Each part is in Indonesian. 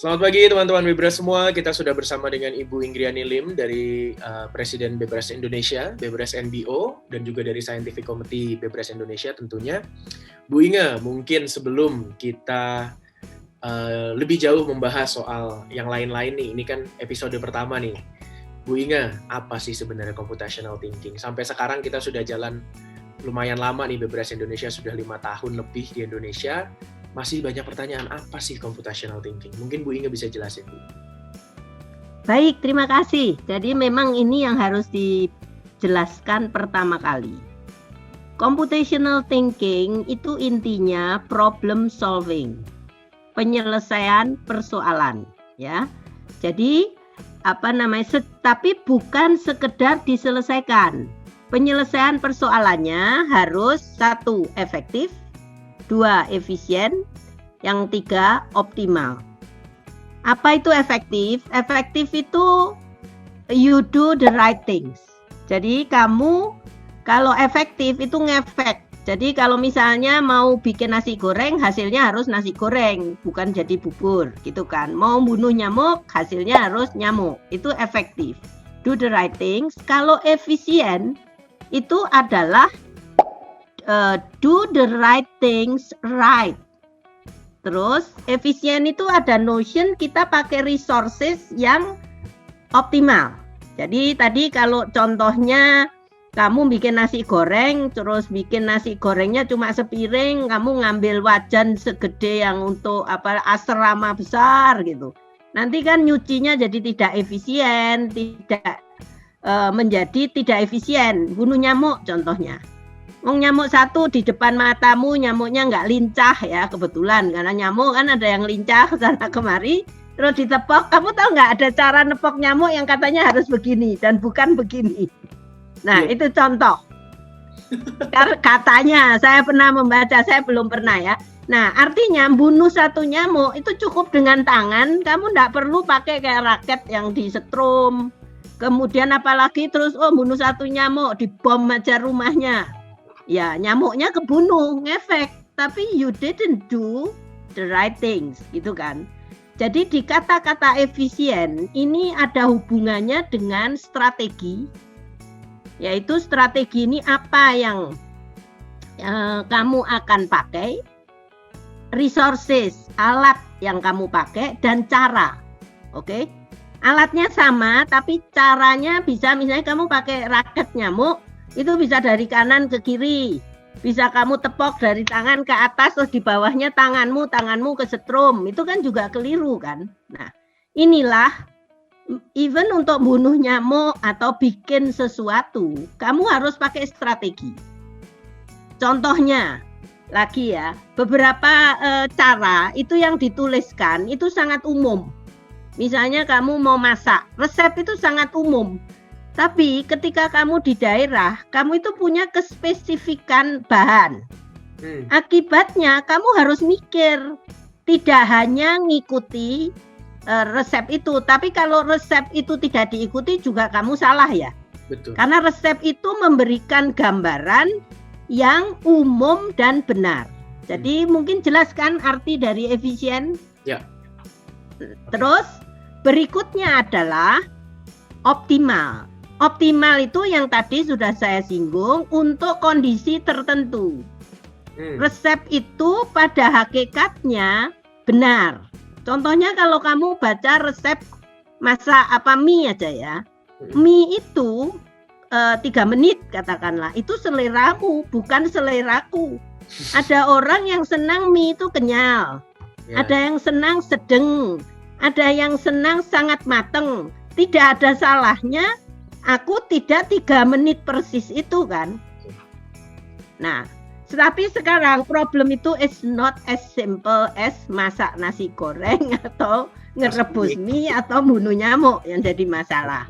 Selamat pagi teman-teman Bebras semua. Kita sudah bersama dengan Ibu Ingriani Lim dari Presiden Bebras Indonesia, Bebras NBO, dan juga dari Scientific Committee Bebras Indonesia tentunya. Bu Inge, mungkin sebelum kita lebih jauh membahas soal yang lain-lain nih, ini kan episode pertama nih. Bu Inge, apa sih sebenarnya computational thinking? Sampai sekarang kita sudah jalan lumayan lama nih, Bebras Indonesia sudah 5 tahun lebih di Indonesia. Masih banyak pertanyaan, apa sih computational thinking? Mungkin Bu Inge bisa jelasin, Bu. Baik, terima kasih. Jadi memang ini yang harus dijelaskan pertama kali. Computational thinking itu intinya problem solving, penyelesaian persoalan, ya. Jadi tapi bukan sekedar diselesaikan. Penyelesaian persoalannya harus 1, efektif, 2, efisien, yang 3, optimal. Apa itu efektif? Efektif itu you do the right things. Jadi kamu kalau efektif itu ngefek. Jadi kalau misalnya mau bikin nasi goreng, hasilnya harus nasi goreng, bukan jadi bubur, gitu kan. Mau bunuh nyamuk, hasilnya harus nyamuk. Itu efektif. Do the right things. Kalau efisien itu adalah do the right things right. Terus efisien itu ada notion kita pakai resources yang optimal. Jadi tadi kalau contohnya kamu bikin nasi goreng, terus bikin nasi gorengnya cuma sepiring, kamu ngambil wajan segede yang untuk asrama besar gitu. Nanti kan nyucinya jadi tidak efisien, menjadi tidak efisien, bunuh nyamuk contohnya. Nyamuk satu di depan matamu, nyamuknya nggak lincah ya, kebetulan karena nyamuk kan ada yang lincah sana kemari, terus ditepok. Kamu tahu nggak ada cara nepok nyamuk yang katanya harus begini dan bukan begini. Nah itu contoh. Katanya saya pernah membaca, saya belum pernah ya. Nah artinya bunuh satu nyamuk itu cukup dengan tangan, kamu nggak perlu pakai kayak raket yang disetrum. Kemudian apalagi terus bunuh satu nyamuk, dibom aja rumahnya. Ya nyamuknya kebunuh, ngefek, tapi you didn't do the right things, gitu kan. Jadi di kata-kata efisien ini ada hubungannya dengan strategi, yaitu strategi ini apa yang kamu akan pakai, resources, alat yang kamu pakai, dan cara. Oke? Alatnya sama, tapi caranya bisa misalnya kamu pakai raket nyamuk, itu bisa dari kanan ke kiri, bisa kamu tepok dari tangan ke atas, terus di bawahnya tanganmu kesetrum, itu kan juga keliru kan. Nah inilah, even untuk bunuh nyamuk atau bikin sesuatu, kamu harus pakai strategi. Contohnya lagi ya, beberapa cara itu yang dituliskan itu sangat umum. Misalnya kamu mau masak, resep itu sangat umum. Tapi ketika kamu di daerah, kamu itu punya kespesifikan bahan. Akibatnya kamu harus mikir, tidak hanya ngikuti resep itu. Tapi kalau resep itu tidak diikuti juga kamu salah ya. Betul. Karena resep itu memberikan gambaran yang umum dan benar. Jadi mungkin jelaskan arti dari efisien. Ya. Terus berikutnya adalah optimal. Optimal itu yang tadi sudah saya singgung untuk kondisi tertentu. Resep itu pada hakikatnya benar. Contohnya kalau kamu baca resep masak mie aja ya. Mie itu 3 menit katakanlah. Itu seleramu, bukan seleraku. Ada orang yang senang mie itu kenyal. Ada yang senang sedang. Ada yang senang sangat mateng. Tidak ada salahnya aku tidak 3 menit persis itu kan. Nah, tapi sekarang problem itu is not as simple as masak nasi goreng atau ngerebus mie atau bunuh nyamuk yang jadi masalah.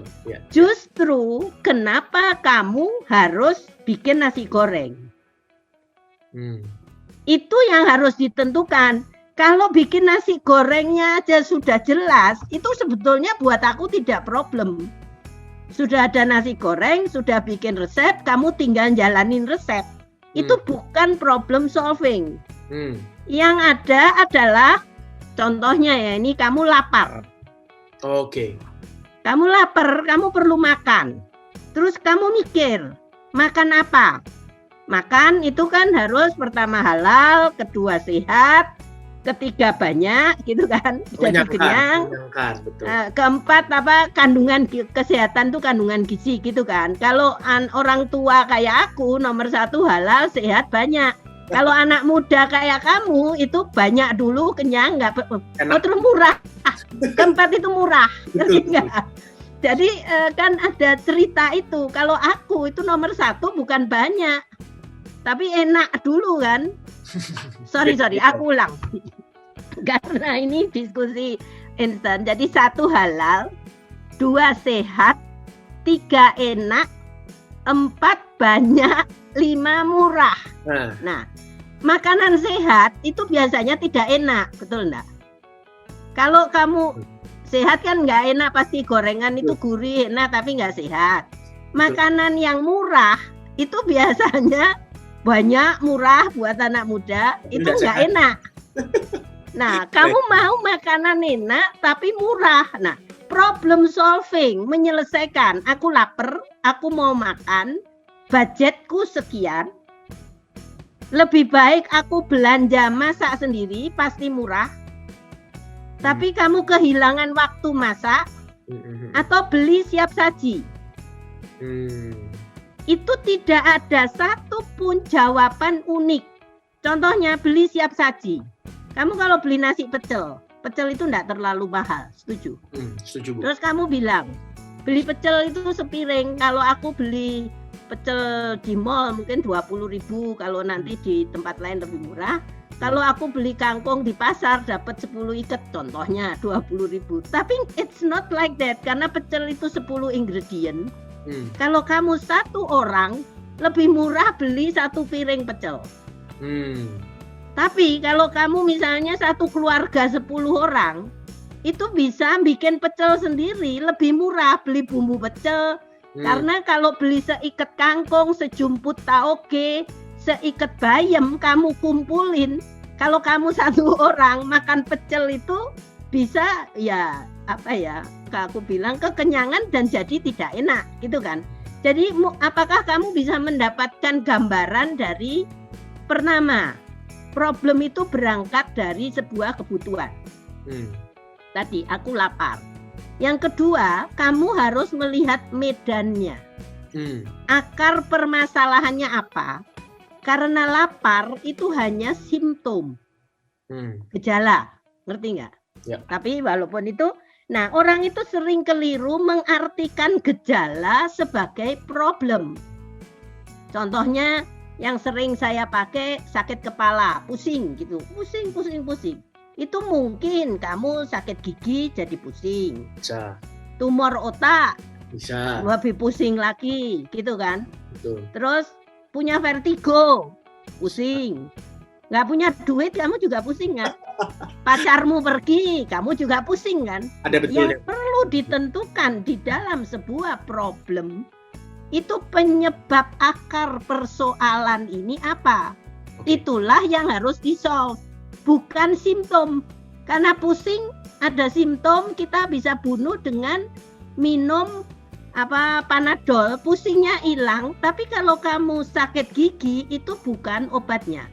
Justru kenapa kamu harus bikin nasi goreng? Itu yang harus ditentukan. Kalau bikin nasi gorengnya aja sudah jelas, itu sebetulnya buat aku tidak problem. Sudah ada nasi goreng, sudah bikin resep, kamu tinggal jalanin resep. Itu bukan problem solving. Yang ada adalah Contohnya ya, ini kamu lapar. Oke. Kamu lapar, kamu perlu makan. Terus kamu mikir, makan apa? Makan itu kan harus pertama halal, kedua sehat, ketiga banyak, gitu kan? Jadi kenyang. Betul. Keempat kandungan kesehatan tuh kandungan gizi, gitu kan? Kalau orang tua kayak aku, nomor 1 halal, sehat, banyak. Kalau anak muda kayak kamu itu banyak dulu, kenyang, terus murah. Keempat itu murah, ngerti nggak? Jadi kan ada cerita itu. Kalau aku itu nomor 1 bukan banyak, tapi enak dulu kan. Sorry, aku ulang. Karena ini diskusi instan. Jadi 1 halal, 2 sehat, 3 enak, 4 banyak, 5 murah. Nah, makanan sehat itu biasanya tidak enak, betul enggak? Kalau kamu sehat kan nggak enak, pasti gorengan itu gurih, enak tapi nggak sehat. Makanan yang murah itu biasanya banyak, murah buat anak muda, itu nggak enak. Nah, kamu mau makanan enak tapi murah. Nah, problem solving, menyelesaikan. Aku lapar, aku mau makan, budgetku sekian. Lebih baik aku belanja masak sendiri, pasti murah. Tapi kamu kehilangan waktu masak atau beli siap saji. Itu tidak ada satupun jawaban unik. Contohnya beli siap saji. Kamu kalau beli nasi pecel itu enggak terlalu mahal, setuju? Setuju, Bu. Terus kamu bilang, beli pecel itu sepiring. Kalau aku beli pecel di mall mungkin 20.000, kalau nanti di tempat lain lebih murah. Kalau aku beli kangkung di pasar dapat 10 ikat, contohnya 20.000. Tapi it's not like that, karena pecel itu 10 ingredient. Kalau kamu 1 orang, lebih murah beli 1 piring pecel. Tapi kalau kamu misalnya 1 keluarga 10 orang, itu bisa bikin pecel sendiri, lebih murah beli bumbu pecel. Karena kalau beli seikat kangkung, sejumput taoge, seikat bayam kamu kumpulin, kalau kamu 1 orang makan pecel itu bisa aku bilang kekenyangan dan jadi tidak enak, gitu kan. Jadi apakah kamu bisa mendapatkan gambaran dari pertama, problem itu berangkat dari sebuah kebutuhan. Tadi aku lapar. Yang kedua, kamu harus melihat medannya. Akar permasalahannya apa? Karena lapar itu hanya simptom, gejala, ngerti nggak? Ya. Tapi walaupun itu, nah orang itu sering keliru mengartikan gejala sebagai problem. Contohnya yang sering saya pakai sakit kepala, pusing gitu, pusing. Itu mungkin kamu sakit gigi jadi pusing. Bisa. Tumor otak. Bisa. Lebih pusing lagi, gitu kan? Betul. Terus punya vertigo, pusing. Nggak punya duit, kamu juga pusing kan? Pacarmu pergi, kamu juga pusing kan? Ada betulnya. Yang perlu ditentukan di dalam sebuah problem, itu penyebab akar persoalan ini apa? Itulah yang harus di-solve, bukan simptom. Karena pusing, ada simptom, kita bisa bunuh dengan minum Panadol, pusingnya hilang. Tapi kalau kamu sakit gigi, itu bukan obatnya.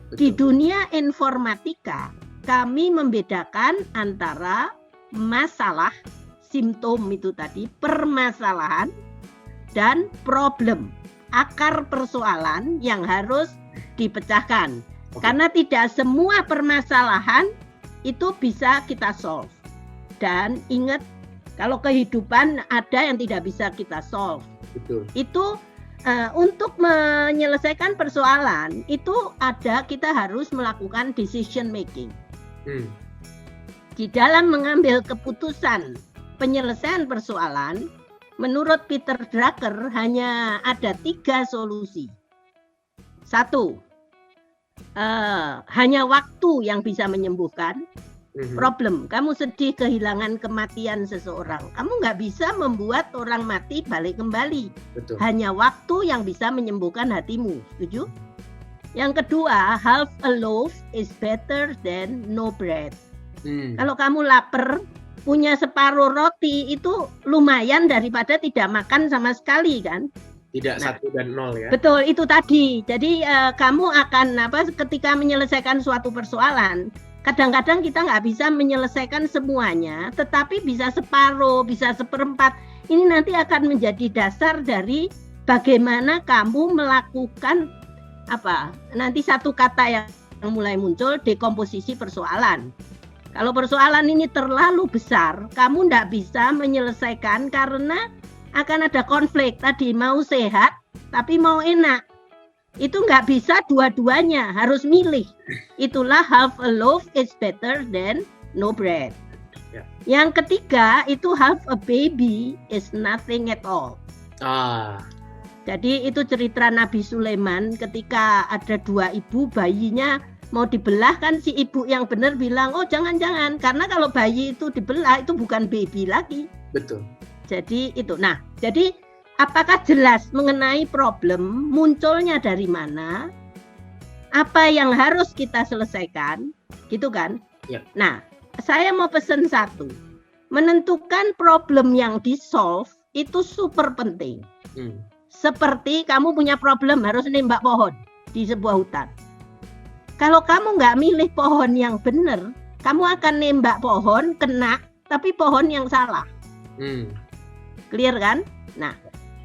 Betul. Di dunia informatika, kami membedakan antara masalah, simptom itu tadi, permasalahan, dan problem, akar persoalan yang harus dipecahkan. Karena tidak semua permasalahan itu bisa kita solve. Dan ingat, kalau kehidupan ada yang tidak bisa kita solve. Betul. Itu untuk menyelesaikan persoalan itu kita harus melakukan decision making. Di dalam mengambil keputusan penyelesaian persoalan, menurut Peter Drucker hanya ada 3 solusi. 1, hanya waktu yang bisa menyembuhkan problem. Kamu sedih kehilangan kematian seseorang, kamu nggak bisa membuat orang mati balik kembali. Betul. Hanya waktu yang bisa menyembuhkan hatimu. Setuju? Yang kedua, half a loaf is better than no bread. Kalau kamu lapar, punya separuh roti itu lumayan daripada tidak makan sama sekali kan? Tidak 1 dan 0 ya. Betul, itu tadi. Jadi kamu akan ketika menyelesaikan suatu persoalan, kadang-kadang kita nggak bisa menyelesaikan semuanya, tetapi bisa separuh, bisa seperempat. Ini nanti akan menjadi dasar dari bagaimana kamu melakukan nanti satu kata yang mulai muncul, dekomposisi persoalan. Kalau persoalan ini terlalu besar, kamu tidak bisa menyelesaikan karena akan ada konflik. Tadi mau sehat, tapi mau enak. Itu nggak bisa dua-duanya, harus milih. Itulah half a loaf is better than no bread. Ya. Yang ketiga, itu half a baby is nothing at all. Jadi itu cerita Nabi Sulaiman ketika ada 2 ibu, bayinya mau dibelah kan si ibu yang benar bilang, oh jangan-jangan, karena kalau bayi itu dibelah itu bukan baby lagi. Betul. Jadi itu. Nah, jadi apakah jelas mengenai problem munculnya dari mana? Apa yang harus kita selesaikan? Gitu kan? Ya. Nah, saya mau pesan satu. Menentukan problem yang di-solve itu super penting. Seperti kamu punya problem harus nembak pohon di sebuah hutan. Kalau kamu nggak milih pohon yang benar, kamu akan nembak pohon, kena, tapi pohon yang salah. Clear kan? Nah,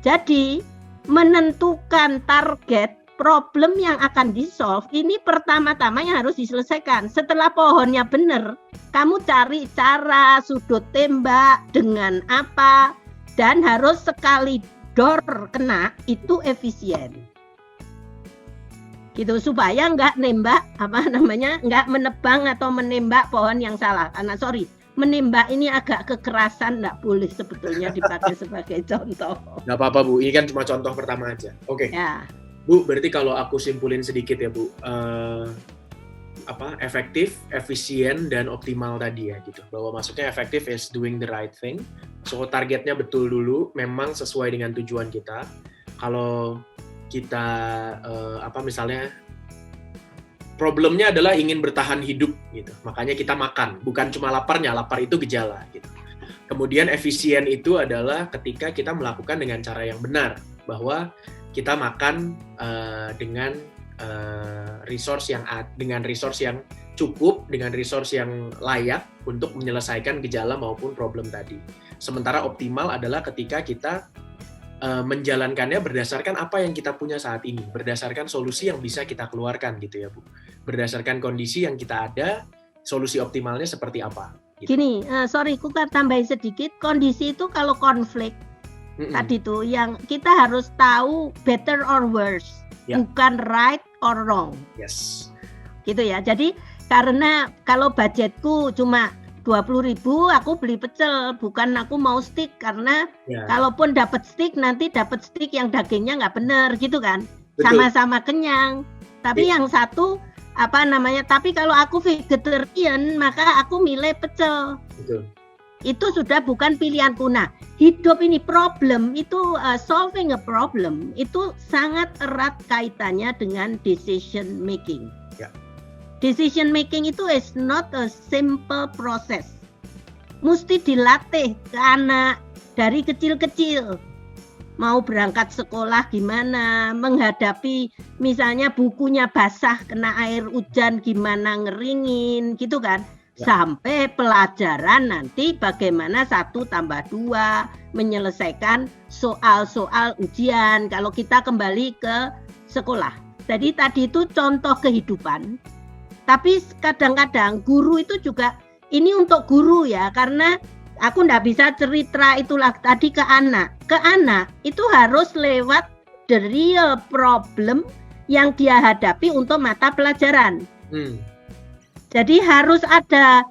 jadi menentukan target problem yang akan di-solve, ini pertama-tama yang harus diselesaikan. Setelah pohonnya benar, kamu cari cara sudut tembak dengan apa, dan harus sekali dor kena, itu efisien. Gitu supaya nggak nembak nggak menebang atau menembak pohon yang salah. Karena menembak ini agak kekerasan, nggak boleh sebetulnya dipakai sebagai contoh. Nggak apa-apa Bu, ini kan cuma contoh pertama aja. Oke. Ya. Bu, berarti kalau aku simpulin sedikit ya Bu, efektif, efisien dan optimal tadi ya gitu. Bahwa maksudnya efektif is doing the right thing. So targetnya betul dulu, memang sesuai dengan tujuan kita. Kalau kita misalnya problemnya adalah ingin bertahan hidup gitu, makanya kita makan, bukan cuma laparnya, lapar itu gejala gitu. Kemudian efisien itu adalah ketika kita melakukan dengan cara yang benar, bahwa kita makan dengan resource yang cukup, dengan resource yang layak untuk menyelesaikan gejala maupun problem tadi. Sementara optimal adalah ketika kita menjalankannya berdasarkan apa yang kita punya saat ini, berdasarkan solusi yang bisa kita keluarkan gitu ya Bu, berdasarkan kondisi yang kita ada, solusi optimalnya seperti apa gitu. Gini, ku tambahin sedikit, kondisi itu kalau konflik tadi tuh yang kita harus tahu better or worse, bukan right or wrong. Yes. Gitu ya. Jadi karena kalau budgetku cuma 20.000, aku beli pecel, bukan aku mau steak, karena kalaupun dapat steak nanti dapat steak yang dagingnya nggak benar gitu kan. Betul. Sama-sama kenyang. Tapi yang satu tapi kalau aku vegetarian maka aku milih pecel. Betul. Itu sudah bukan pilihanku. Nah, hidup ini problem itu solving a problem itu sangat erat kaitannya dengan decision making. Decision making itu is not a simple process. Mesti dilatih ke anak dari kecil-kecil. Mau berangkat sekolah gimana, menghadapi misalnya bukunya basah kena air hujan gimana ngeringin gitu kan. Sampai pelajaran nanti bagaimana 1 + 2 menyelesaikan soal-soal ujian kalau kita kembali ke sekolah. Jadi tadi itu contoh kehidupan. Tapi kadang-kadang guru itu juga, ini untuk guru ya, karena aku nggak bisa cerita itulah tadi ke anak. Ke anak itu harus lewat the real problem yang dia hadapi untuk mata pelajaran. Jadi harus ada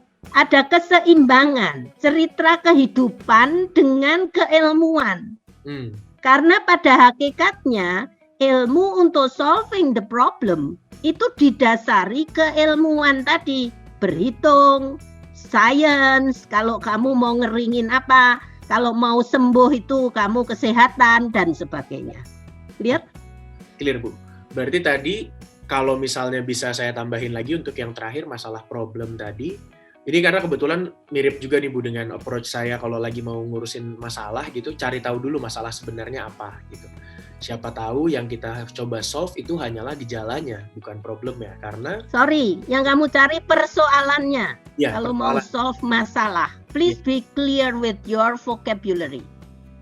keseimbangan cerita kehidupan dengan keilmuan. Karena pada hakikatnya ilmu untuk solving the problem itu didasari keilmuan tadi, berhitung, sains, kalau kamu mau ngeringin apa, kalau mau sembuh itu kamu kesehatan dan sebagainya. Lihat? Clear Bu. Berarti tadi kalau misalnya bisa saya tambahin lagi untuk yang terakhir masalah problem tadi, Ini karena kebetulan mirip juga nih Bu dengan approach saya kalau lagi mau ngurusin masalah gitu, cari tahu dulu masalah sebenarnya apa gitu. Siapa tahu yang kita coba solve itu hanyalah gejalanya, bukan problemnya. Karena Sorry, yang kamu cari persoalannya. ya, Kalau mau solve masalah, please be clear with your vocabulary.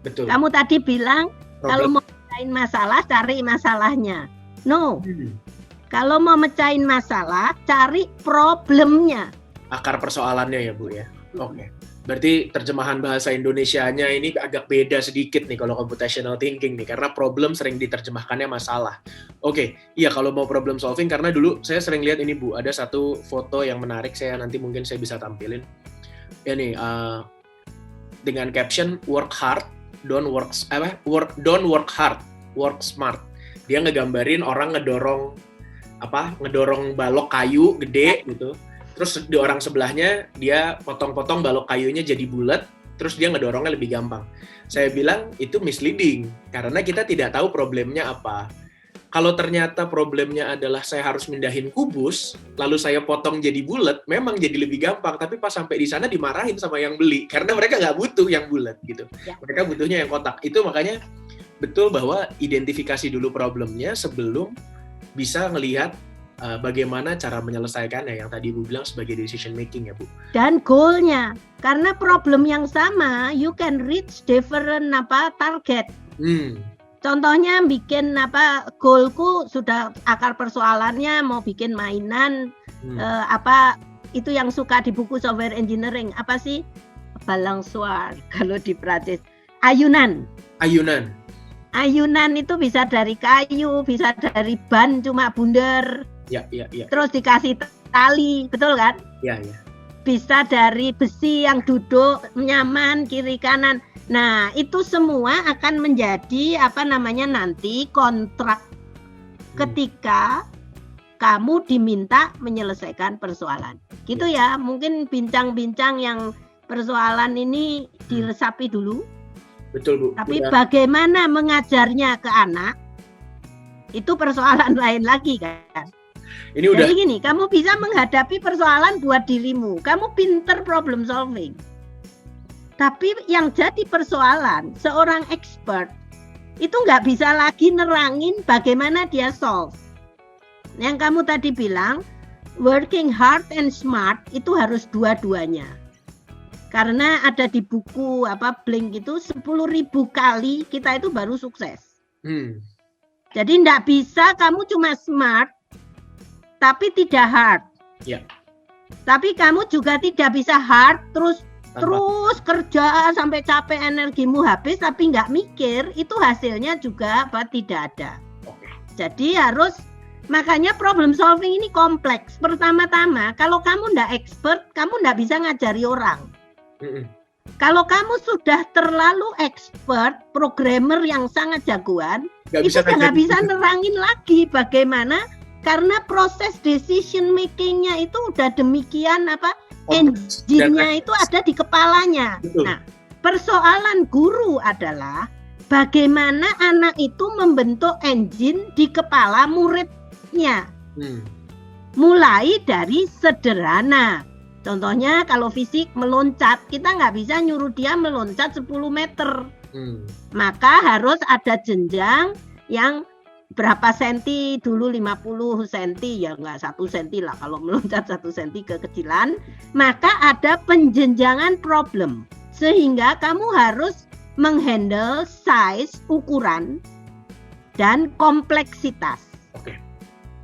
betul. Kamu tadi bilang kalau Problem. mau mecahin masalah, cari masalahnya. No, Hmm. kalau mau mecahin masalah, cari problemnya. Akar persoalannya ya Bu ya. Oke. Berarti terjemahan bahasa Indonesianya ini agak beda sedikit nih kalau computational thinking nih, karena problem sering diterjemahkannya masalah. Oke, iya kalau mau problem solving, karena dulu saya sering lihat ini Bu, ada satu foto yang menarik, mungkin saya bisa tampilin. Ya nih, dengan caption work hard, don't work hard, work smart. Dia ngegambarin orang ngedorong balok kayu gede gitu. Terus di orang sebelahnya dia potong-potong balok kayunya jadi bulat, terus dia ngedorongnya lebih gampang. Saya bilang itu misleading karena kita tidak tahu problemnya apa. Kalau ternyata problemnya adalah saya harus mindahin kubus, lalu saya potong jadi bulat, memang jadi lebih gampang. Tapi pas sampai di sana dimarahin sama yang beli karena mereka nggak butuh yang bulat gitu. Ya. Mereka butuhnya yang kotak. Itu makanya betul bahwa identifikasi dulu problemnya sebelum bisa ngelihat bagaimana cara menyelesaikannya yang tadi Ibu bilang sebagai decision making ya Bu. Dan goalnya, karena problem yang sama, you can reach different target. Contohnya bikin goalku sudah akar persoalannya mau bikin mainan itu yang suka di buku software engineering apa sih? Balansoir kalau di Prancis. Ayunan itu bisa dari kayu, bisa dari ban cuma bundar. Ya. Terus dikasih tali, betul kan? Ya. Bisa dari besi yang duduk nyaman kiri kanan. Nah, itu semua akan menjadi nanti kontrak ketika kamu diminta menyelesaikan persoalan. Gitu ya, mungkin bincang-bincang yang persoalan ini diresapi dulu. Betul Bu. Tapi bagaimana mengajarnya ke anak itu persoalan lain lagi kan. Ini udah. Jadi gini, kamu bisa menghadapi persoalan buat dirimu. Kamu pinter problem solving. Tapi yang jadi persoalan, seorang expert itu nggak bisa lagi nerangin bagaimana dia solve. Yang kamu tadi bilang, working hard and smart itu harus dua-duanya. Karena ada di buku Blink itu 10.000 kali kita itu baru sukses. Jadi nggak bisa kamu cuma smart tapi tidak hard. Ya. Tapi kamu juga tidak bisa hard terus kerja sampai capek energimu habis tapi nggak mikir, itu hasilnya juga tidak ada. Jadi makanya problem solving ini kompleks. Pertama-tama kalau kamu nggak expert, kamu nggak bisa ngajari orang. Kalau kamu sudah terlalu expert, programmer yang sangat jagoan, itu nggak bisa nerangin lagi bagaimana, karena proses decision makingnya itu udah demikian engine-nya itu ada di kepalanya. Betul. Nah, persoalan guru adalah bagaimana anak itu membentuk engine di kepala muridnya. Mulai dari sederhana. Contohnya kalau fisik meloncat, kita nggak bisa nyuruh dia meloncat 10 meter. Maka harus ada jenjang yang berapa senti dulu, 50 senti, ya nggak 1 senti lah kalau meloncat 1 senti kekecilan. Maka ada penjenjangan problem. Sehingga kamu harus menghandle size, ukuran, dan kompleksitas.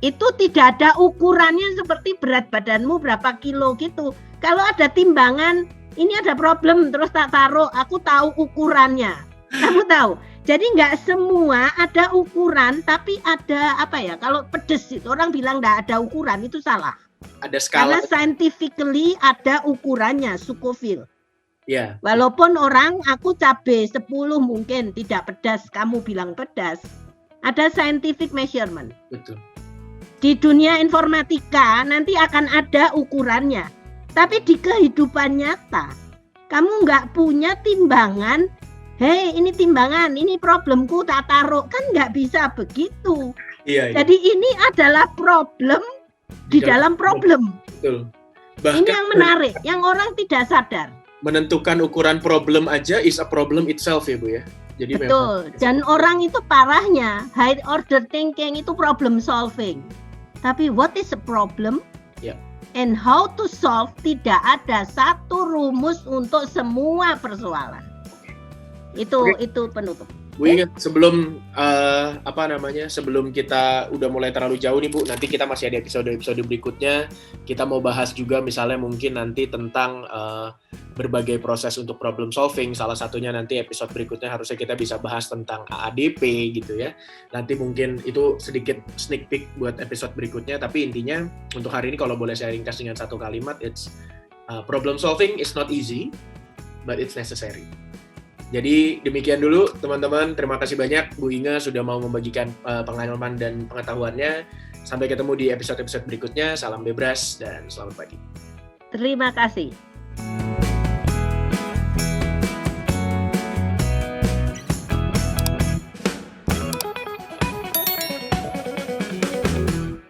Itu tidak ada ukurannya seperti berat badanmu berapa kilo gitu. Kalau ada timbangan, ini ada problem, terus tak taruh, aku tahu ukurannya. Kamu tahu? Jadi nggak semua ada ukuran, tapi ada kalau pedes itu orang bilang nggak ada ukuran, itu salah. Ada skala. Karena scientifically ada ukurannya, Scoville. Ya. Walaupun aku cabai 10 mungkin tidak pedas, kamu bilang pedas. Ada scientific measurement. Betul. Di dunia informatika nanti akan ada ukurannya. Tapi di kehidupan nyata, kamu nggak punya timbangan. Hei, ini timbangan, ini problemku tak taruh. Kan nggak bisa begitu. Iya. Jadi ini adalah problem di dalam problem. Betul. Bahkan Ini yang menarik, yang orang tidak sadar. menentukan ukuran problem aja is a problem itself ya Bu ya. Jadi Betul. Dan orang itu parahnya high order thinking itu problem solving. Tapi what is a problem? Ya. And how to solve, tidak ada satu rumus untuk semua persoalan. Itu penutup. Bu ingat sebelum sebelum kita udah mulai terlalu jauh nih Bu, nanti kita masih ada episode berikutnya. Kita mau bahas juga misalnya mungkin nanti tentang berbagai proses untuk problem solving. Salah satunya nanti episode berikutnya harusnya kita bisa bahas tentang AADP gitu ya. Nanti mungkin itu sedikit sneak peek buat episode berikutnya. Tapi intinya untuk hari ini kalau boleh saya ringkas dengan satu kalimat, it's problem solving is not easy, but it's necessary. Jadi demikian dulu teman-teman, terima kasih banyak Bu Inge sudah mau membagikan pengalaman dan pengetahuannya. Sampai ketemu di episode-episode berikutnya, salam bebras dan selamat pagi. Terima kasih.